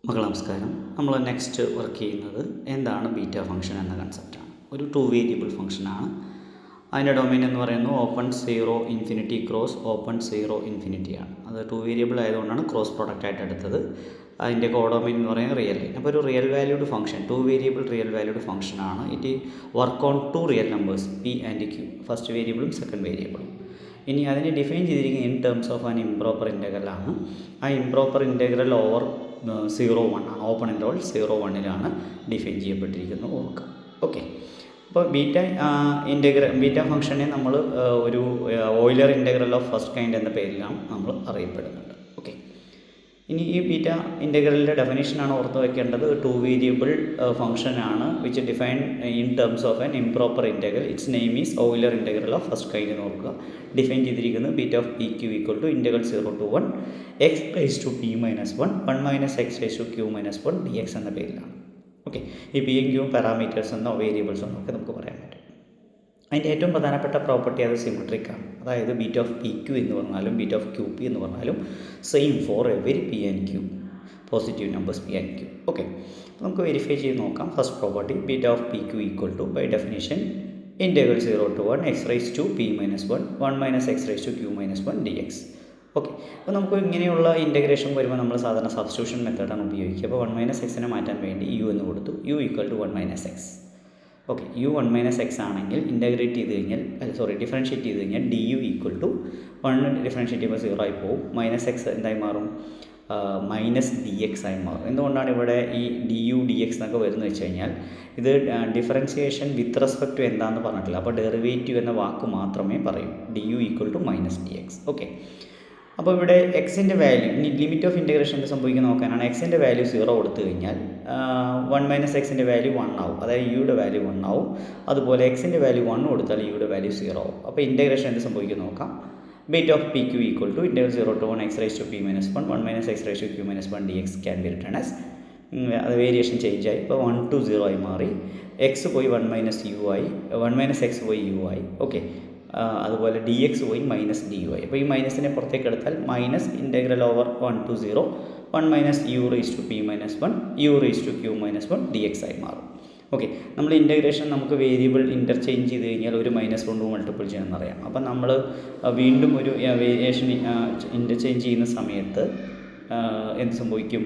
മക്കളെ നമസ്കാരം. നമ്മൾ നെക്സ്റ്റ് വർക്ക് ചെയ്യുന്നത് എന്താണ് ബീറ്റ ഫംഗ്ഷൻ എന്ന കൺസെപ്റ്റാണ്. ഒരു 2 വേരിയബിൾ ഫംഗ്ഷനാണ്. അതിൻ്റെ ഡൊമെയിൻ എന്ന് പറയുന്നത് open 0 infinity cross open 0 infinity ആണ്. അത് 2 വേരിയബിൾ ആയതുകൊണ്ടാണ് ക്രോസ് പ്രോഡക്റ്റ് ആയിട്ട് എടുത്തത്. അതിൻ്റെ കോഡൊമെയിൻ എന്ന് പറയുന്നത് റിയൽ ലൈൻ. അപ്പോൾ ഒരു real valued function 2 variable real valued ഫംഗ്ഷനാണ്. It work on 2 real numbers P and Q, first വേരിയബിളും സെക്കൻഡ് വേരിയബിളും. ഇനി അതിനെ ഡിഫൈൻ ചെയ്തിരിക്കുന്നത് in terms of an improper ഇൻ്റഗ്രലാണ്. ആ ഇംപ്രോപ്പർ ഇൻ്റഗ്രൽ ഓവർ 0-1 ആണ്. ഓപ്പൺ ഇൻ്റർവൽ 0-1 ഡിഫൈൻ ചെയ്യപ്പെട്ടിരിക്കുന്നത് ഓർക്കുക. ഓക്കെ, അപ്പോൾ ബീറ്റ ഫംഗ്ഷനെ നമ്മൾ ഒരു Euler integral of first kind എന്ന പേരിലാണ് നമ്മൾ അറിയപ്പെടുന്നുണ്ട്. ഓക്കെ, ഇനി ഈ ബീറ്റ ഇൻ്റഗ്രലിൻ്റെ ഡെഫിനേഷനാണ് ഓർത്ത് വയ്ക്കേണ്ടത്. 2 വേരിയബിൾ ഫംഗ്ഷനാണ് which define in terms of an improper integral. Its name is Euler integral of first kind എന്ന് ഓർക്കുക. ഡിഫൈൻ ചെയ്തിരിക്കുന്നത് beta of P Q equal to integral 0-1 X raise to P minus 1 X raise to Q minus 1 D X എന്ന പേരിലാണ്. Okay, ഈ P M Q parameters എന്നോ variables എന്നോ ഒക്കെ നമുക്ക് പറയാൻ പറ്റും. അതിൻ്റെ ഏറ്റവും പ്രധാനപ്പെട്ട പ്രോപ്പർട്ടി അത് സിമെട്രിക് ആണ്. അതായത് ബീറ്റ ഓഫ് പി ക്യൂ എന്ന് പറഞ്ഞാലും ബീറ്റ ഓഫ് ക്യൂ പി എന്ന് പറഞ്ഞാലും same for every P and Q, positive numbers P and Q. Okay, നമുക്ക് വെരിഫൈ ചെയ്ത് നോക്കാം. First property beta of P Q equal to by definition integral 0-1 X raise to P minus 1 X raise to Q minus 1 D X. Okay, അപ്പോൾ നമുക്ക് ഇങ്ങനെയുള്ള integration വരുമ്പോൾ നമ്മൾ സാധാരണ substitution മെത്തേഡാണ് ഉപയോഗിക്കുക. അപ്പോൾ 1 എക്സിനെ മാറ്റാൻ വേണ്ടി യു എന്ന് കൊടുത്തു. U equal to 1 X. Okay, U 1 X ആണെങ്കിൽ ഇൻ്റഗ്രേറ്റ് ചെയ്ത് കഴിഞ്ഞാൽ ഡിഫറൻഷ്യേറ്റ് ചെയ്ത് കഴിഞ്ഞാൽ D U equal to 1 differentiate ചെയ്യുമ്പോൾ 0 ആയി പോകും. മൈനസ് എക്സ് എന്തായി മാറും? മൈനസ് ഡി എക്സ് ആയി മാറും. എന്തുകൊണ്ടാണ് ഇവിടെ ഈ ഡി യു ഡി എക്സ് എന്നൊക്കെ വരുന്നത് വെച്ച് കഴിഞ്ഞാൽ ഇത് ഡിഫറൻസിയേഷൻ വിത്ത് റെസ്പെക്ട് ടു എന്താണെന്ന് പറഞ്ഞിട്ടില്ല. അപ്പോൾ ഡെറിവേറ്റീവ് എന്ന വാക്ക് മാത്രമേ പറയൂ. D U equal to minus D X. Okay, അപ്പോൾ ഇവിടെ എക്സിൻ്റെ വാല്യൂ ഇനി ലിമിറ്റ് ഓഫ് ഇൻ്റഗ്രേഷൻ സംഭവിക്കുന്ന നോക്കാനാണ്. എക്സിൻ്റെ വാല്യൂ 0 കൊടുത്തു കഴിഞ്ഞാൽ 1 എക്സിൻ്റെ വാല്യൂ 1 ആവും. അതായത് യുടെ വാല്യൂ 1 ആവും. അതുപോലെ എക്സിൻ്റെ വാല്യൂ 1 കൊടുത്താൽ യുടെ വാല്യൂ 0 ആവും. അപ്പോൾ ഇൻ്റഗ്രേഷൻ എന്ത് സംഭവിക്കുന്ന നോക്കാം. Beta of P Q equal to integral 0-1 X raise to P minus 1 X raise to Q minus 1 D X can be written as. അത് വേരിയേഷൻ ചേഞ്ച് ആയി. ഇപ്പോൾ 1 to 0 ആയി മാറി. എക്സ് പോയി 1 യു ആയി. 1 എക്സ് പോയി യു ആയി. ഓക്കെ, അതുപോലെ ഡി എക്സ് പോയി മൈനസ് ഡി യു ആയി. അപ്പോൾ ഈ മൈനസിനെ പുറത്തേക്ക് എടുത്താൽ minus integral over 1 to 0 1 U raise to P minus 1 U raise to Q minus 1 D X ആയി മാറും. ഓക്കെ, നമ്മൾ ഇൻ്റഗ്രേഷൻ നമുക്ക് വേരിയബിൾ ഇൻ്റർചേഞ്ച് ചെയ്ത് കഴിഞ്ഞാൽ ഒരു മൈനസ് കൊണ്ട് മൾട്ടിപ്പിൾ ചെയ്യണമെന്നറിയാം. അപ്പം നമ്മൾ വീണ്ടും ഒരു വേരിയേഷൻ ഇൻ്റർചേഞ്ച് ചെയ്യുന്ന സമയത്ത് എന്ത് സംഭവിക്കും?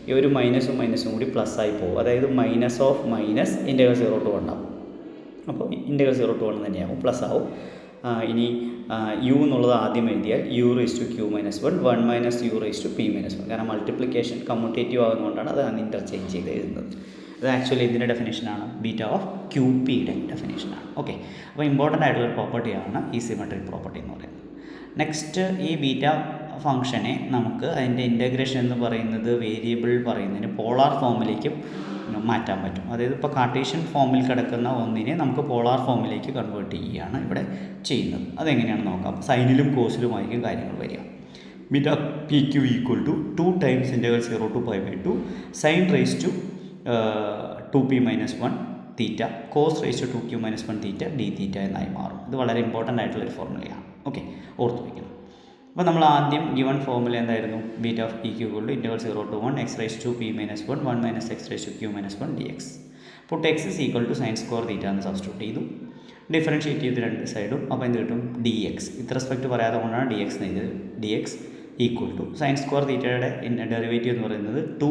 ഈ ഒരു മൈനസും കൂടി പ്ലസ് ആയി പോകും. അതായത് മൈനസ് ഓഫ് മൈനസ് ഇൻ്റഗ്രൽ 0-1 ആവും. അപ്പോൾ ഇൻ്റഗ്രൽ 0-1 തന്നെയാവും, പ്ലസ് ആവും. ഇനി യു എന്നുള്ളത് ആദ്യം എഴുതിയാൽ U raise to Q minus 1 U raise to P minus 1. കാരണം മൾട്ടിപ്ലിക്കേഷൻ കമ്മ്യൂട്ടേറ്റീവ് ആകുന്നതുകൊണ്ടാണ് അത് ഇൻ്റർചേഞ്ച് ചെയ്ത് എഴുതുന്നത്. ഇത് ആക്ച്വലി ഇതിൻ്റെ ഡെഫിനേഷനാണ്, ബീറ്റ ഓഫ് ക്യൂ പിയുടെ ഡെഫിനേഷനാണ്. ഓക്കെ, അപ്പോൾ ഇമ്പോർട്ടൻ്റ് ആയിട്ടുള്ള പ്രോപ്പർട്ടിയാണ് ഈ സിമെട്രിക് പ്രോപ്പർട്ടി എന്ന് പറയുന്നത്. നെക്സ്റ്റ്, ഈ ബീറ്റ ഫംഗ്ഷനെ നമുക്ക് അതിൻ്റെ ഇൻ്റഗ്രേഷൻ എന്ന് പറയുന്നത് വേരിയബിൾ പറയുന്നതിന് പോളാർ ഫോമിലേക്ക് മാറ്റാൻ പറ്റും. അതായത് ഇപ്പോൾ കാർട്ടീഷ്യൻ ഫോമിൽ കിടക്കുന്ന ഒന്നിനെ നമുക്ക് പോളാർ ഫോമിലേക്ക് കൺവേർട്ട് ചെയ്യുകയാണ് ഇവിടെ ചെയ്യുന്നത്. അതെങ്ങനെയാണെന്ന് നോക്കാം. സൈനിലും കോസിലുമായിരിക്കും കാര്യങ്ങൾ വരിക. Beta P Q equal to 2 times integral 0 to π/2 sine raise to 2p minus 1 theta cos raise to 2q minus 1 theta D theta എന്നായി മാറും. ഇത് വളരെ ഇമ്പോർട്ടൻ്റ് ആയിട്ടുള്ളൊരു ഫോർമുലയാണ്. ഓക്കെ, ഓർത്ത് വയ്ക്കണം. അപ്പോൾ നമ്മൾ ആദ്യം ഗിവൺ ഫോർമുല എന്തായിരുന്നു? ബീറ്റ ഓഫ് പി ക്യൂ കൊണ്ട് interval 0-1 X raise to P minus 1 X raise to Q minus 1 D X. Put X is equal to sine square theta എന്ന് സബ്സ്റ്റിറ്റ്യൂട്ട് ചെയ്തു. ഡിഫറൻഷ്യേറ്റ് ചെയ്ത് രണ്ട് സൈഡും. അപ്പോൾ എന്ത് കിട്ടും? D X. വിത്ത് റെസ്പെക്ട് പറയാതെ കൊണ്ടാണ് ഡി എക്സ് എഴുതിയത്. D X equal to sine square തീറ്റയുടെ ഡെറിവേറ്റീവ് എന്ന് പറയുന്നത് 2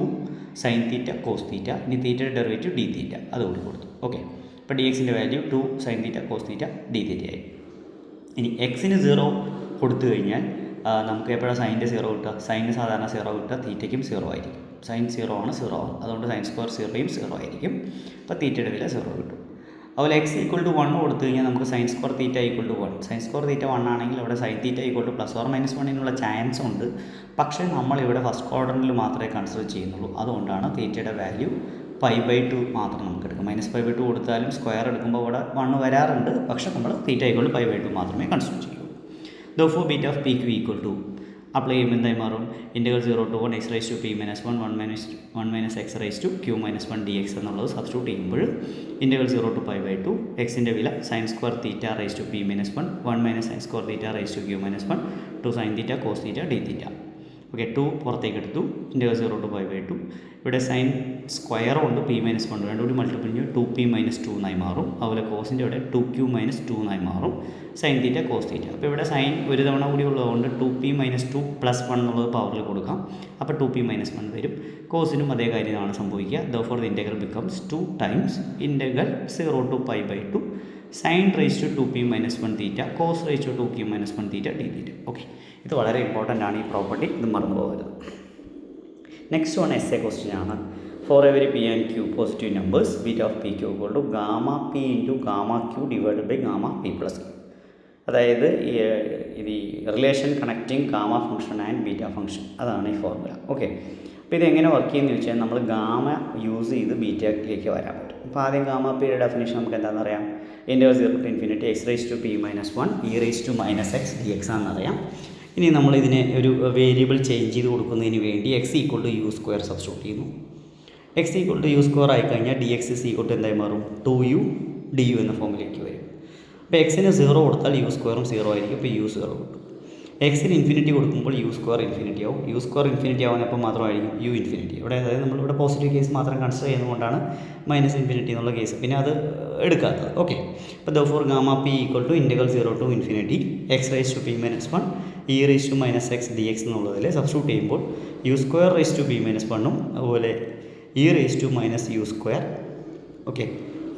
സൈൻ തീറ്റ കോസ് തീറ്റ. ഇനി തീറ്റയുടെ ഡെറിവേറ്റീവ് ഡി തീറ്റ അതുകൊണ്ട് കൊടുത്തു. ഓക്കെ, അപ്പോൾ ഡി എക്സിൻ്റെ value 2 sine theta cos theta D തീറ്റയായി. ഇനി എക്സിന് 0 കൊടുത്തു കഴിഞ്ഞാൽ നമുക്ക് എപ്പോഴാണ് സൈൻ്റെ 0 കിട്ടുക? സൈനിന് സാധാരണ 0 കിട്ടുക, തീറ്റയ്ക്കും 0 ആയിരിക്കും. സൈൻ 0 ആണ്, 0 ആവും. അതുകൊണ്ട് സൈൻ സ്ക്വയർ 0യും 0 ആയിരിക്കും. അപ്പോൾ തീറ്റയുടെ വില 0 കിട്ടും. അതുപോലെ എക്സ് ഈക്വൽ ടു 1 കൊടുത്തു കഴിഞ്ഞാൽ നമുക്ക് sine square theta equal to 1. Sine square theta 1 ആണെങ്കിൽ ഇവിടെ sine theta equal to plus or minus 1 chance ഉണ്ട്. പക്ഷേ നമ്മളിവിടെ ഫസ്റ്റ് ക്വാഡ്രൻറ്റിൽ മാത്രമേ കൺസിഡർ ചെയ്യുന്നുള്ളൂ. അതുകൊണ്ടാണ് തീറ്റയുടെ വാല്യൂ π/2 മാത്രം നമുക്ക് എടുക്കും. -π/2 കൊടുത്താലും സ്ക്വയർ എടുക്കുമ്പോൾ ഇവിടെ 1 വരാറുണ്ട്. പക്ഷേ നമ്മൾ തീറ്റ ഈക്വൽ ടു π/2 മാത്രമേ കൺസിഡർ ചെയ്യൂ. Therefore beta of p q equal to apply ചെയ്യുമ്പോൾ എന്തായി മാറും? Integral 0-1 X raise to P minus 1 X raise to Q minus 1 D X എന്നുള്ളത് സബ്സ്റ്റിറ്റ്യൂട്ട് ചെയ്യുമ്പോൾ ഇൻ്റഗ്രൽ 0 to π/2 എക്സിൻ്റെ വില sine square theta raise to P minus 1 sine square theta raise to Q minus 1 2 sine theta cos theta D theta. Okay, 2 പുറത്തേക്ക് എടുത്തു, integral 0 to π/2. ഇവിടെ sign സ്ക്വയറും ഉണ്ട്, p - 1 രണ്ടും കൂടി മൾട്ടിപ്പിൾ ചെയ്യുമ്പോൾ 2p - 2 എന്നായി മാറും. അതുപോലെ കോസിൻ്റെ ഇവിടെ 2q - 2 എന്നായി മാറും. Sine theta cos theta. അപ്പോൾ ഇവിടെ സൈൻ ഒരു തവണ കൂടി ഉള്ളതുകൊണ്ട് 2p - 2 + 1 എന്നുള്ളത് പവറിൽ കൊടുക്കാം. അപ്പോൾ 2p - 1 വരും. കോസിനും അതേ കാര്യമാണ് സംഭവിക്കുക. therefore the integral becomes 2 times integral 0 to π/2 sin raised to 2p - 1 theta cos raised to 2q - 1 theta d theta. Okay, ഇത് വളരെ ഇമ്പോർട്ടൻ്റ് ആണ് ഈ പ്രോപ്പർട്ടി, ഇത് മറന്നു പോകരുത്. Next one is a question ആണ്. For every P and Q positive numbers beta of P Q equal to gamma P into gamma Q divided by gamma P plus Q. അതായത് ഇത് relation connecting gamma function and beta function, അതാണ് ഈ formula. Okay, അപ്പോൾ ഇതെങ്ങനെ work ചെയ്യുന്നത് ചോദിച്ചാൽ നമ്മൾ gamma use ചെയ്ത് ബീറ്റയിലേക്ക് വരാൻ പറ്റും. അപ്പോൾ ആദ്യം ഗാമ പിയുടെ ഡെഫിനേഷൻ നമുക്ക് എന്താണെന്ന് അറിയാം. Integral 0 to ∞ x raised to p - 1 e raised to -x dx ആണെന്നറിയാം. ഇനി നമ്മൾ ഇതിനെ ഒരു വേരിയബിൾ ചേഞ്ച് ചെയ്ത് കൊടുക്കുന്നതിന് വേണ്ടി x = u² സബ്സ്റ്റിറ്റ്യൂട്ട് ചെയ്യുന്നു. x = u² ആയിക്കഴിഞ്ഞാൽ dx = എന്തായി മാറും, 2u du എന്ന ഫോമിലേക്ക് വരും. അപ്പോൾ എക്സിന് 0 കൊടുത്താൽ u² 0 ആയിരിക്കും. അപ്പോൾ u 0 കിട്ടും. എക്സിന് ഇൻഫിനിറ്റി കൊടുക്കുമ്പോൾ u² ഇൻഫിനിറ്റി ആവും. u² ഇൻഫിനിറ്റി ആവുന്നപ്പോൾ മാത്രമായിരിക്കും u ഇൻഫിനിറ്റി. ഇവിടെ അതായത് നമ്മളിവിടെ പോസിറ്റീവ് കേസ് മാത്രം കൺസിഡർ ചെയ്യുന്നതുകൊണ്ടാണ് -∞ എന്നുള്ള കേസ് പിന്നെ അത് എടുക്കാത്തത്. ഓക്കെ, അപ്പോൾ therefore gamma p = integral 0 to ∞ x raised to p - 1 e raised to -x dx എന്നുള്ളതിൽ സബ്സ്റ്റിറ്റ്യൂട്ട് ചെയ്യുമ്പോൾ u² raised to p - 1 അതുപോലെ e raised to -u². Okay,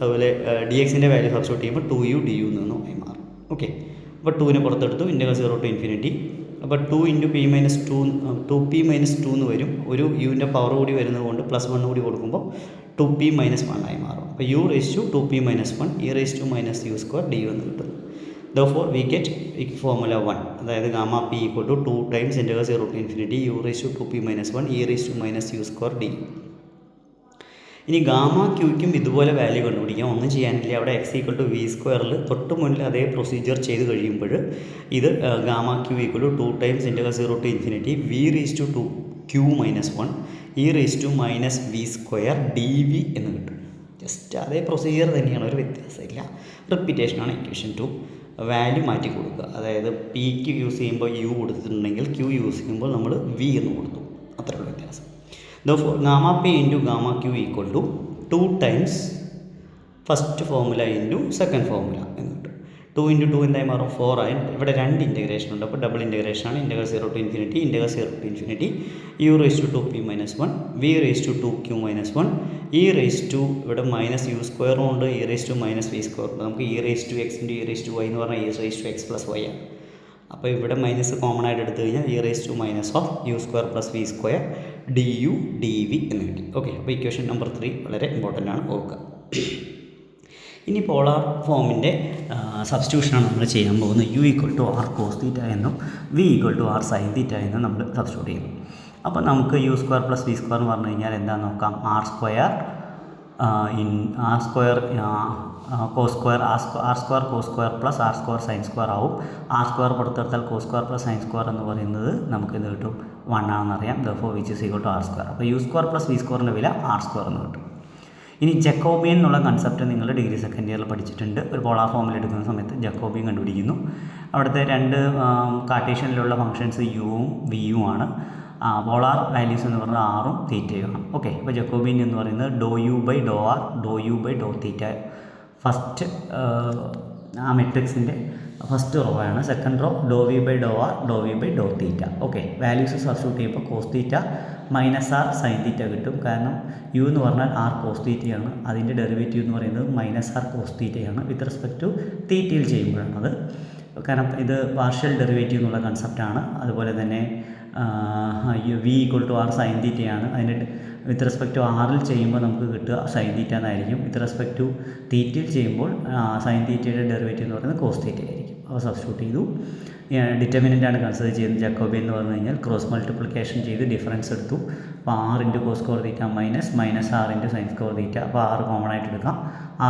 അതുപോലെ dxൻ്റെ വാല്യൂ സബ്സ്റ്റിറ്റ്യൂട്ട് ചെയ്യുമ്പോൾ 2u du എന്നൊന്നും ആയി മാറും. ഓക്കെ, അപ്പോൾ 2നെ പുറത്തെടുത്തു, ഇൻറ്റഗ്രൽ 0 to ∞. അപ്പോൾ 2 × p - 2 2p - 2 എന്ന് വരും. ഒരു യുവിൻ്റെ പവർ കൂടി വരുന്നത് കൊണ്ട് +1 കൂടി കൊടുക്കുമ്പോൾ 2p - 1 ആയി മാറും. അപ്പോൾ u raised to 2p - 1 e raised to -u² du എന്ന് കിട്ടും. therefore we get formula 1, അതായത് gamma p = 2 times integral 0 to ∞ u raised to 2p - 1 e raised to -u² du. ഇനി ഗാമ ക്യൂയ്ക്കും ഇതുപോലെ വാല്യൂ കണ്ടുപിടിക്കാം. ഒന്നും ചെയ്യാനില്ല. അവിടെ x = v² തൊട്ട് മുന്നിൽ അതേ പ്രൊസീജിയർ ചെയ്ത് കഴിയുമ്പോൾ ഇത് gamma Q = 2 times integral 0 to ∞ v raised to 2q - 1 e raised to -v² dv എന്ന് കിട്ടും. ജസ്റ്റ് അതേ പ്രൊസീജിയർ തന്നെയാണ്, ഒരു വ്യത്യാസമില്ല. റിപ്പീറ്റേഷനാണ് ഇക്വേഷൻ 2. വാല്യൂ മാറ്റി കൊടുക്കുക. അതായത് പിക്ക് യൂസ് ചെയ്യുമ്പോൾ u കൊടുത്തിട്ടുണ്ടെങ്കിൽ q യൂസ് ചെയ്യുമ്പോൾ നമ്മൾ v എന്ന് കൊടുത്തു. അത്രയുള്ള വ്യത്യാസം. therefore gamma p × gamma q = 2 times first formula into second formula എന്ന് കിട്ടും. 2 × 2 എന്തായി മാറും, 4 ആയി. ഇവിടെ 2 ഇൻറ്റഗ്രേഷൻ ഉണ്ട്, അപ്പോൾ ഡബിൾ ഇൻറ്റഗ്രേഷനാണ്. Integral 0 to ∞, integral 0 to ∞, u raised to 2p - 1 v raised to 2q - 1 e raised to ഇവിടെ -u² ഉണ്ട്, e raised to -v² ഉണ്ട്. നമുക്ക് e raised to x × e raised to y എന്ന് പറഞ്ഞാൽ e raised to x + y ആണ്. അപ്പോൾ ഇവിടെ minus common ആയിട്ട് എടുത്തു കഴിഞ്ഞാൽ e raised to -u² + v² du dv എന്ന് കിട്ടി. ഓക്കെ, അപ്പോൾ ഇക്വേഷൻ നമ്പർ 3 വളരെ ഇമ്പോർട്ടൻ്റ് ആണ്, ഓർക്കുക. ഇനി പോളാർ ഫോമിൻ്റെ സബ്സ്റ്റിറ്റ്യൂഷനാണ് നമ്മൾ ചെയ്യാൻ പോകുന്നത്. u = r cos θ എന്നും v = r sin θ എന്നും നമ്മൾ സബ്സ്റ്റിറ്റ്യൂട്ട് ചെയ്യും. അപ്പോൾ നമുക്ക് u² + v² എന്ന് പറഞ്ഞു കഴിഞ്ഞാൽ എന്താണെന്ന് നോക്കാം. r² cos square r² cos square + r² sin square ആവും. r² പുറത്തെടുത്താൽ cos square + sin square എന്ന് പറയുന്നത് നമുക്ക് ഇത് കിട്ടും 1 ആണെന്നറിയാം. therefore which is equal to r². അപ്പോൾ u² + v² വില r² എന്ന് കിട്ടും. ഇനി ജക്കോബിയൻ എന്നുള്ള കൺസെപ്റ്റ് നിങ്ങൾ ഡിഗ്രി സെക്കൻഡ് ഇയറിൽ പഠിച്ചിട്ടുണ്ട്. ഒരു പോളാർ ഫോമിൽ എടുക്കുന്ന സമയത്ത് ജക്കോബിയൻ കണ്ടുപിടിക്കുന്നു. അവിടുത്തെ രണ്ട് കാർട്ടീഷ്യനിലുള്ള ഫംഗ്ഷൻസ് യുവും വിയും ആണ്. പോളാർ വാല്യൂസ് എന്ന് പറഞ്ഞാൽ ആറും തീറ്റയുമാണ്. ഓക്കെ, അപ്പോൾ ജക്കോബിയൻ എന്ന് പറയുന്നത് ∂u/∂r ∂u/∂θ. ഫസ്റ്റ് ആ മെട്രിക്സിൻ്റെ ഫസ്റ്റ് റോ ആണ്. Second row ∂v/∂r ∂v/∂θ. Okay, values substitute ചെയ്യുമ്പോൾ കോസ് തീറ്റ -r sin θ കിട്ടും. കാരണം u എന്ന് പറഞ്ഞാൽ r cos θ ആണ്. അതിൻ്റെ ഡെറിവേറ്റീവ് എന്ന് പറയുന്നത് -r cos θ ആണ്. വിത്ത് റെസ്പെക്ട് ടു തീറ്റയിൽ ചെയ്യുമ്പോഴാണത്. കാരണം ഇത് പാർഷ്യൽ ഡെറിവേറ്റീവ് എന്നുള്ള കൺസെപ്റ്റാണ്. അതുപോലെ തന്നെ v = r sin θ ആണ്. അതിൻ്റെ വിത്ത് റെസ്പെക്ട് ടു ആറിൽ ചെയ്യുമ്പോൾ നമുക്ക് കിട്ടുക sin θ എന്നായിരിക്കും. വിത്ത് റെസ്പെക്ട് ടു തീറ്റയിൽ ചെയ്യുമ്പോൾ sin θയുടെ ഡെറിവേറ്റീവ് എന്ന് പറയുന്നത് cos θ ആയിരിക്കും. അപ്പോൾ സബ്സ്റ്റിറ്റ്യൂട്ട് ചെയ്തു. ഡിറ്റർമിനൻ്റാണ് കൺസിഡർ ചെയ്യുന്നത്. ജക്കോബിയൻ എന്ന് പറഞ്ഞു കഴിഞ്ഞാൽ ക്രോസ് മൾട്ടിപ്ലിക്കേഷൻ ചെയ്ത് ഡിഫറൻസ് എടുത്തു. അപ്പോൾ r × cos square θ - -r × sin square θ. അപ്പോൾ r കോമൺ ആയിട്ട് എടുക്കാം.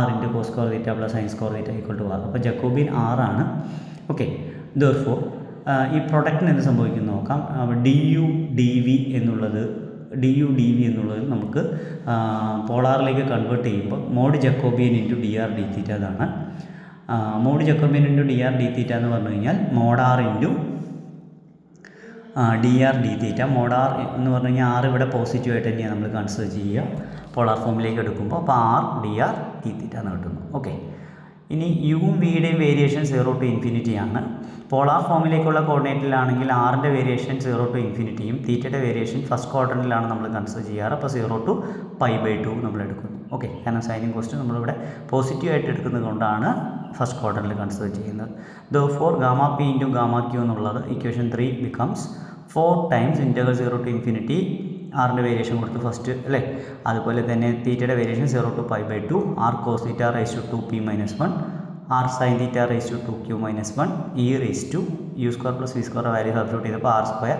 r × cos square θ + sin square θ = r. അപ്പോൾ ജക്കോബിയൻ r ആണ്. ഓക്കെ, therefore ഈ പ്രൊഡക്റ്റിന് എന്ത് സംഭവിക്കുന്നു നോക്കാം. du dv എന്നുള്ളത് നമുക്ക് പോളാറിലേക്ക് കൺവേർട്ട് ചെയ്യുമ്പോൾ മോഡ് ജക്കോബിയൻ × dr dθ അതാണ്. മോഡ് ജക്കോബിയൻ × dr dθ എന്ന് പറഞ്ഞു കഴിഞ്ഞാൽ mod r × D R D theta. Mod R എന്ന് പറഞ്ഞു കഴിഞ്ഞാൽ ആർ ഇവിടെ പോസിറ്റീവായിട്ട് തന്നെയാണ് നമ്മൾ കൺസിഡർ ചെയ്യുക പോളാർ ഫോമിലേക്ക് എടുക്കുമ്പോൾ. അപ്പോൾ ആർ ഡി ആർ ഡി തീറ്റ എന്ന് കിട്ടുന്നു. ഓക്കെ, ഇനി യുവും വിയുടെയും വേരിയേഷൻ 0 to ഇൻഫിനിറ്റി ആണ്. പോളാർ ഫോമിലേക്കുള്ള കോർഡിനേറ്റിലാണെങ്കിൽ ആറിൻ്റെ വേരിയേഷൻ 0 to ഇൻഫിനിറ്റിയും തീറ്റയുടെ വേരിയേഷൻ ഫസ്റ്റ് ക്വാഡ്രൻറ്റിലാണ് നമ്മൾ കൺസിഡർ ചെയ്യാറ്. അപ്പോൾ 0 to π/2 നമ്മൾ എടുക്കുന്നു. ഓക്കെ, കാരണം സൈനിങ് കോസ്റ്റ് നമ്മളിവിടെ പോസിറ്റീവായിട്ട് എടുക്കുന്നത് കൊണ്ടാണ് ഫസ്റ്റ് ക്വാഡ്രൻറ്റിൽ കൺസിഡർ ചെയ്യുന്നത്. Therefore gamma P into gamma q എന്നുള്ളത് equation 3 becomes 4 times integral 0 to infinity ആറിൻ്റെ വേരിയേഷൻ കൊടുത്ത് ഫസ്റ്റ് അല്ലേ. അതുപോലെ തന്നെ തീറ്റയുടെ variation 0 to π/2 r cos theta raise to 2p-1 r sine theta raise to 2q-1 e raise to u square plus v square value substitute ചെയ്തപ്പോൾ r square.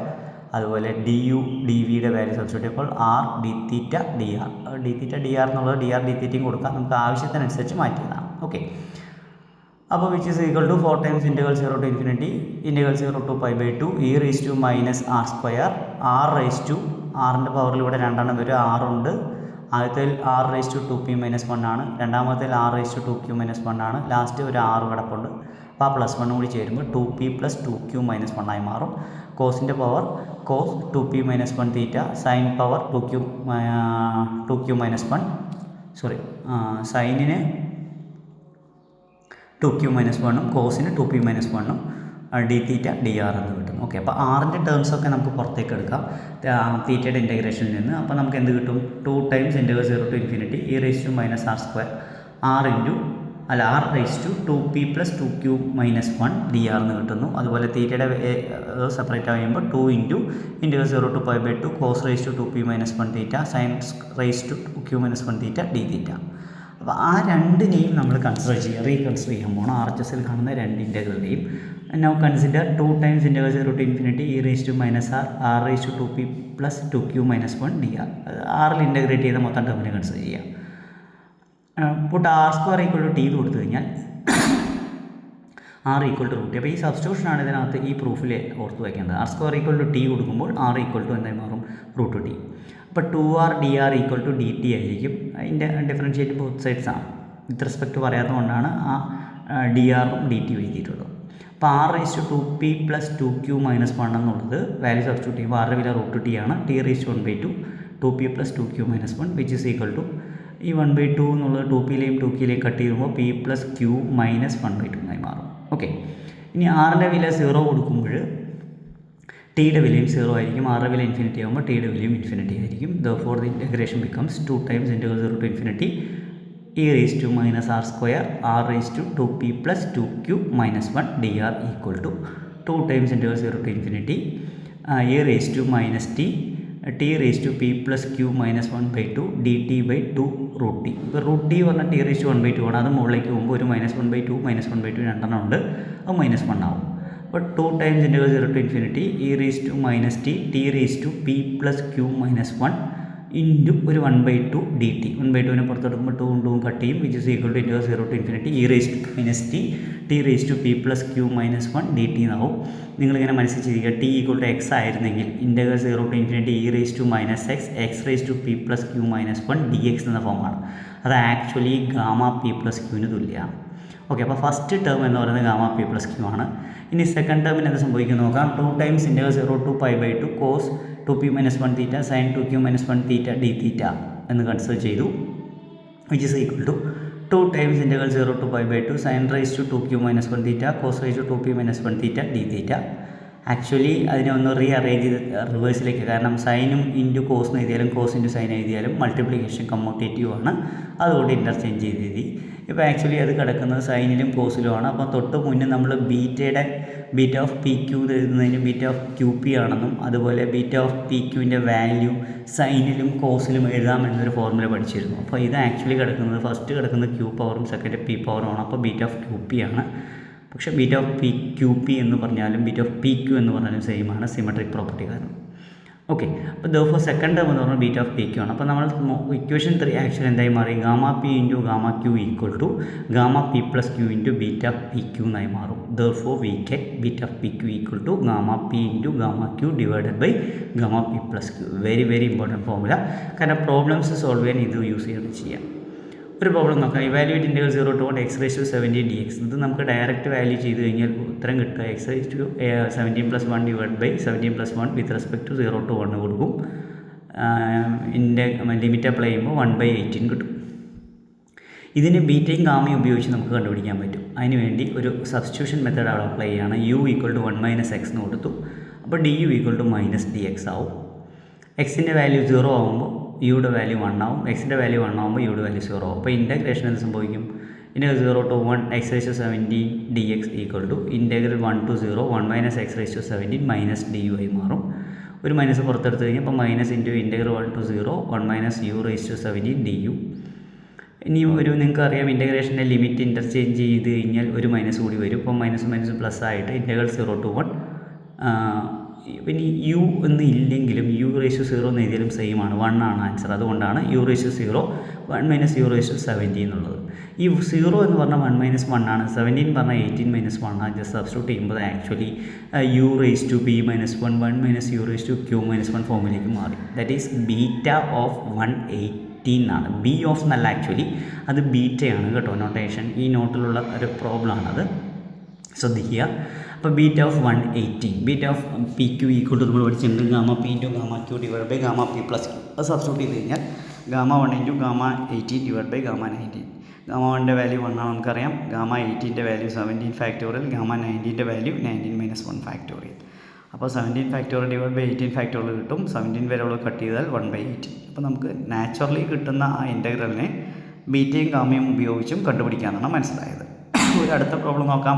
അതുപോലെ d u d വിയുടെ value substitute ചെയ്തപ്പോൾ R D theta d R. D theta d r എന്നുള്ളത് d R d തീറ്റയും കൊടുക്കാം, നമുക്ക് ആവശ്യത്തിനനുസരിച്ച് മാറ്റിയതാണ്. ഓക്കെ, അപ്പോൾ which is equal to 4 times integral 0 to infinity integral 0 to π/2 e raise to minus r square r raise to ആറിൻ്റെ പവറിൽ ഇവിടെ 2 വരും, ആറുണ്ട്. ആദ്യത്തിൽ ആർ റേസ് ടു 2p-1 ആണ്, രണ്ടാമത്തേൽ ആർ റേസ് ടു 2q-1 ആണ്, ലാസ്റ്റ് ഒരു 6 കിടപ്പുണ്ട്. അപ്പോൾ ആ +1 കൂടി ചേരുമ്പോൾ 2p + 2q-1 ആയി മാറും. കോസിൻ്റെ power cos 2p-1 theta, sign power 2q-1 സൈനിന് 2q-1ഉം കോസിന് 2p-1ഉം D theta d r എന്ന് കിട്ടും. ഓക്കെ, അപ്പോൾ ആറിൻ്റെ ടേംസൊക്കെ നമുക്ക് പുറത്തേക്ക് എടുക്കാം തീറ്റയുടെ ഇൻറ്റഗ്രേഷനിൽ നിന്ന്. അപ്പോൾ നമുക്ക് എന്ത് കിട്ടും? 2 times integral 0 to infinity e raise to minus r square r raise to 2p + 2q-1 d r എന്ന് കിട്ടുന്നു. അതുപോലെ തീറ്റയുടെ സെപ്പറേറ്റ് ആകുമ്പോൾ 2 integral 0 to π/2 cos raise to 2p-1 theta sine raise to 2q-1 theta D theta. അപ്പോൾ ആ രണ്ടിനെയും നമ്മൾ reconsider ചെയ്യാൻ പോകണം. ആർ എച്ച് എസിൽ കാണുന്ന രണ്ട് ഇൻറ്റഗ്രലിനെയും. Now consider 2 times integral 0 to infinity e raise to minus r raise to 2p + 2q-1 d r. ആറിൽ ഇൻറ്റഗ്രേറ്റ് ചെയ്ത മൊത്തം ടേമിനെ കൺസിഡർ ചെയ്യാം. Put r square equal to t എന്ന് കൊടുത്തു കഴിഞ്ഞാൽ ആർ ഈക്വൽ ടു √t. അപ്പോൾ ഈ സബ്സ്റ്റിറ്റ്യൂഷനാണ് ഇതിനകത്ത് ഈ പ്രൂഫിൽ ഓർത്ത് വയ്ക്കേണ്ടത്. R square equal to T കൊടുക്കുമ്പോൾ ആർ ഈക്വൽ ടു എന്തായി മാറും? √t. അപ്പോൾ 2r dr equal to dt ആയിരിക്കും. അതിൻ്റെ ഡിഫറൻഷ്യേറ്റ് ബോത്ത് സൈഡ്സ് ആണ്. വിത്ത് റെസ്പെക്റ്റ് പറയാത്തതുകൊണ്ടാണ് ആ ഡി ആറും ഡി ടി എഴുതിയിട്ടുള്ളത്. അപ്പോൾ R raise to 2p + 2q-1 എന്നുള്ളത് വാല്യൂ സബ്സ്റ്റിറ്റ്യൂട്ട് ചെയ്യുമ്പോൾ ആറിൻ്റെ വില √t ആണ്. T raise to 1/2 2p + 2q-1 which is equal to ഈ 1/2 എന്നുള്ളത് 2pയിലെയും 2qയിലെയും കട്ട് ചെയ്യുമ്പോൾ p + q-1/2 എന്നായി മാറും. ഓക്കെ, ഇനി ആറിൻ്റെ വില 0 കൊടുക്കുമ്പോൾ ടിയുടെ വിലയും 0 ആയിരിക്കും. ആറിൻ്റെ വില ഇൻഫിനിറ്റി ആകുമ്പോൾ ടിയുടെ വിലയും ഇൻഫിനിറ്റി ആയിരിക്കും. Therefore the integration becomes 2 times integral 0 to infinity e raised to minus r square r raised to 2p + 2q-1 dr equal to 2 times integral 0 to infinity e raised to minus t raised to p + q-1/2 dt/2 √t. ഇപ്പോൾ √t പറഞ്ഞാൽ t raised to 1/2 ആണ്. അത് മുകളിലേക്ക് പോകുമ്പോൾ ഒരു -1/2 -1/2 രണ്ടെണ്ണം ഉണ്ട്, അത് -1 ആവും. അപ്പോൾ 2 times integral 0 to infinity e raised to minus t raised to p + q-1 into ഒരു 1/2 dt. 1/2നെ പുറത്തെടുക്കുമ്പോൾ 2 കട്ട് ചെയ്യും, which is equal to integral 0 to infinity e raised to minus t raised to p + q-1 dt എന്നാവും. നിങ്ങളിങ്ങനെ മനസ്സിച്ചിരിക്കുക, t = x ആയിരുന്നെങ്കിൽ integral 0 to infinity e raised to minus x raised to p + q-1 dx എന്ന ഫോമാണ്. അത് actually gamma p + q തുല്യമാണ്. Okay, അപ്പോൾ first term എന്ന് പറയുന്നത് ഗാമ p + q ആണ്. ഇനി സെക്കൻഡ് ടേമിന് എന്ത് സംഭവിക്കുന്നു നോക്കാം. 2 times integral 0 to π/2 cos 2p-1 theta sin 2q-1 theta d തീറ്റ എന്ന് കൺസിഡർ ചെയ്തു, which is equal to 2 times integral 0 to π/2 sin raised to 2q-1 theta cos raised to 2p-1 theta d theta. Actually അതിനെ ഒന്ന് rearrange ചെയ്ത് റിവേഴ്സിലേക്ക്, കാരണം സൈനും into cos എഴുതിയാലും cos into sine എഴുതിയാലും multiplication commutative ആണ്, അതുകൊണ്ട് ഇൻ്റർചേഞ്ച് ചെയ്ത് എഴുതി. ഇപ്പോൾ ആക്ച്വലി അത് കിടക്കുന്നത് സൈനിലും കോസിലുമാണ്. അപ്പോൾ തൊട്ട് മുന്നേ നമ്മൾ ബീറ്റ ഓഫ് പി ക്യൂ എഴുതുന്നതിന് ബീറ്റ ഓഫ് ക്യൂ പി ആണെന്നും അതുപോലെ ബീറ്റ ഓഫ് പി ക്യൂവിൻ്റെ വാല്യൂ സൈനിലും കോസിലും എഴുതാമെന്നൊരു ഫോർമുല പഠിച്ചിരുന്നു. അപ്പോൾ ഇത് ആക്ച്വലി കിടക്കുന്നത് ഫസ്റ്റ് കിടക്കുന്നത് ക്യൂ പവറും സെക്കൻഡ് പി പവറുമാണ്. അപ്പോൾ ബീറ്റ ഓഫ് ക്യൂ പി ആണ്. പക്ഷേ beta of P Q P എന്ന് പറഞ്ഞാലും ബീറ്റ ഓഫ് പി ക്യൂ എന്ന് പറഞ്ഞാലും സെയിം ആണ്, സിമെട്രിക് പ്രോപ്പർട്ടി കാരണം. ഓക്കെ, അപ്പോൾ therefore സെക്കൻഡ് ടേം എന്ന് പറഞ്ഞാൽ ബീറ്റ ഓഫ് പി ക്യൂ ആണ്. അപ്പോൾ നമ്മൾ ഇക്വേഷൻ 3 ആക്ച്വലി എന്തായി മാറി? Gamma P into gamma Q equal to gamma P + q into beta P Q എന്നായി മാറും. therefore we get beta P Q equal to gamma P into gamma Q divided by gamma P + q. Very important formula, കാരണം problems solve ചെയ്യാൻ ഇത് use ചെയ്യാൻ. ഒരു problem നോക്കാം. Evaluate integral 0 to 1 x⁻17 dx. ഇത് നമുക്ക് ഡയറക്റ്റ് വാല്യൂ ചെയ്ത് കഴിഞ്ഞാൽ ഉത്തരം കിട്ടുക x⁻17 + 1 / 17 + 1 with respect to 0 to 1 കൊടുക്കും. ലിമിറ്റ് അപ്ലൈ ചെയ്യുമ്പോൾ 1/18 കിട്ടും. ഇതിന് ബീറ്റയും ഗാമയും ഉപയോഗിച്ച് നമുക്ക് കണ്ടുപിടിക്കാൻ പറ്റും. അതിനുവേണ്ടി ഒരു സബ്സ്റ്റിറ്റ്യൂഷൻ മെത്തേഡ് അവിടെ അപ്ലൈ ചെയ്യുകയാണ്. u = 1 - x എന്ന് കൊടുത്തു. അപ്പോൾ du = -dx ആവും. എക്സിൻ്റെ വാല്യൂ 0 ആകുമ്പോൾ യുടെ വാല്യൂ 1 ആവും. എക്സിൻ്റെ വാല്യൂ 1 ആകുമ്പോൾ യുടെ വാല്യൂ 0 ആവും. അപ്പോൾ ഇൻ്റഗ്രേഷൻ എന്ത് സംഭവിക്കും? Integral 0 to 1 x⁻17 dx = integral 1 to 0 1 - x⁻17 - du ആയി മാറും. ഒരു മൈനസ് പുറത്തെടുത്ത് കഴിഞ്ഞാൽ അപ്പോൾ minus into integral 1 to 0 1 - u⁻17 du. ഇനി നിങ്ങൾക്ക് അറിയാം ഇൻ്റഗ്രേഷൻ്റെ ലിമിറ്റ് ഇൻ്റർചേഞ്ച് ചെയ്ത് കഴിഞ്ഞാൽ ഒരു മൈനസ് കൂടി വരും. ഇപ്പോൾ മൈനസ് പ്ലസ് ആയിട്ട് ഇൻ്റഗ്രൽ 0 to 1 പിന്നെ യു എന്ന് ഇല്ലെങ്കിലും u⁻0 എന്ന് എഴുതിയാലും സെയിം ആണ്, 1 ആണ് ആൻസർ. അതുകൊണ്ടാണ് u⁻0 1 - u⁻17 എന്നുള്ളത്. ഈ 0 എന്ന് പറഞ്ഞാൽ 1 - 1 ആണ്, 17 പറഞ്ഞാൽ 18 - 1 ആണ്. ജസ്റ്റ് സബ്സ്റ്റിറ്റ്യൂട്ട് ചെയ്യുമ്പോൾ ആക്ച്വലി u⁻p - 1 1 - u⁻q - 1 ഫോമിലേക്ക് മാറി. ദാറ്റ് ഈസ് ബീറ്റ ഓഫ് 118 ആണ്. ബി ഓഫ് എന്നല്ല ആക്ച്വലി, അത് ബീറ്റയാണ് കേട്ടോ. നൊട്ടേഷൻ ഈ നോട്ടിലുള്ള ഒരു പ്രോബ്ലം ആണത്, ശ്രദ്ധിക്കുക. അപ്പോൾ beta of 118, beta of p q equal to നമ്മൾ പഠിച്ചിട്ടുണ്ട് gamma P into gamma q divide by gamma P plus q. അത് സബ്സ്റ്റിറ്റ്യൂട്ട് ചെയ്ത് കഴിഞ്ഞാൽ gamma 1 into gamma 18 divide by gamma 19. Gamma 1ൻ്റെ വാല്യൂ 1 ആണ് നമുക്കറിയാം. ഗാമ 18ൻ്റെ വാല്യൂ 17 ഫാക്ടോറിയൽ. ഗാമ 19ൻ്റെ വാല്യൂ 19 - 1 ഫാക്ടോറിയൽ. അപ്പോൾ 17 ഫാക്ടോറിയൽ ഡിവൈഡ് ബൈ 18 ഫാക്ടോറിയൽ കിട്ടും. 17 വരെയുള്ള കട്ട് ചെയ്താൽ 1/18. അപ്പോൾ നമുക്ക് നാച്ചുറലി കിട്ടുന്ന ആ ഇൻ്റഗ്രലിനെ ബീറ്റയും ഗാമയും ഉപയോഗിച്ചും കണ്ടുപിടിക്കാമെന്നാണ് മനസ്സിലായത്. ഒരു അടുത്ത പ്രോബ്ലം നോക്കാം.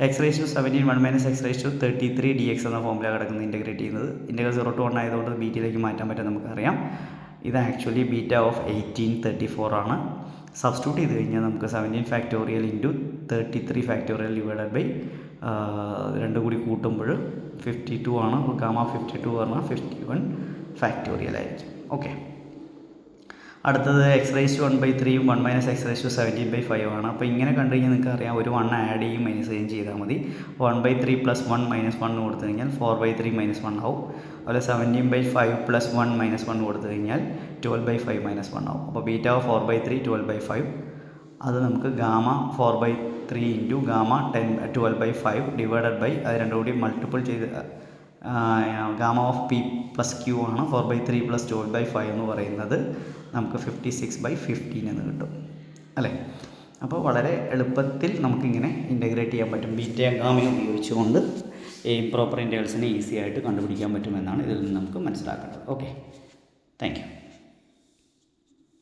x⁻17 1 - x⁻33 dx എന്ന ഫോമിലാണ് കിടക്കുന്നത് ഇൻ്റഗ്രേറ്റ് ചെയ്യുന്നത്. ഇൻ്റഗ്രൽ 0 to 1 ആയതുകൊണ്ട് ബീറ്റയിലേക്ക് മാറ്റാൻ പറ്റും നമുക്കറിയാം. ഇത് ആക്ച്വലി ബീറ്റ ഓഫ് 1834 ആണ്. സബ്സ്റ്റിറ്റ്യൂട്ട് ചെയ്ത് കഴിഞ്ഞാൽ നമുക്ക് 17 factorial into 33 factorial divided by രണ്ടും കൂടി കൂട്ടുമ്പോൾ 52 ആണ്. ഗാമ 52 പറഞ്ഞാൽ 51 ഫാക്ടോറിയൽ ആയിരിക്കും. ഓക്കെ, അടുത്തത് x⁻1/3 1 - x⁻17/5 ആണ്. അപ്പോൾ ഇങ്ങനെ കണ്ടു കഴിഞ്ഞാൽ നിങ്ങൾക്ക് അറിയാം ഒരു 1 ആഡ് ചെയ്യും മൈനസ് ചെയ്യും ചെയ്താൽ മതി. 1/3 + 1 - 1 കൊടുത്തു കഴിഞ്ഞാൽ 4/3 - 1 ആവും. അതുപോലെ 17/5 + 1 - 1 കൊടുത്തു കഴിഞ്ഞാൽ 12/5 - 1 ആവും. അപ്പോൾ ബീറ്റ ഓഫ് 4/3 12/5 അത് നമുക്ക് gamma 4/3 into gamma 12/5 divided by അത് രണ്ടും കൂടി മൾട്ടിപ്പിൾ ചെയ്ത് gamma of P plus Q ആണ്. 4/3 + 12/5 എന്ന് പറയുന്നത് നമുക്ക് 56/15 എന്ന് കിട്ടും അല്ലേ. അപ്പോൾ വളരെ എളുപ്പത്തിൽ നമുക്കിങ്ങനെ ഇൻ്റഗ്രേറ്റ് ചെയ്യാൻ പറ്റും. ബീറ്റയും ഗാമയും ഉപയോഗിച്ചുകൊണ്ട് ഇംപ്രോപ്പർ ഇൻ്റഗ്രൽസിനെ ഈസി ആയിട്ട് കണ്ടുപിടിക്കാൻ പറ്റുമെന്നാണ് ഇതിൽ നിന്ന് നമുക്ക് മനസ്സിലാക്കേണ്ടത്. Okay, thank you.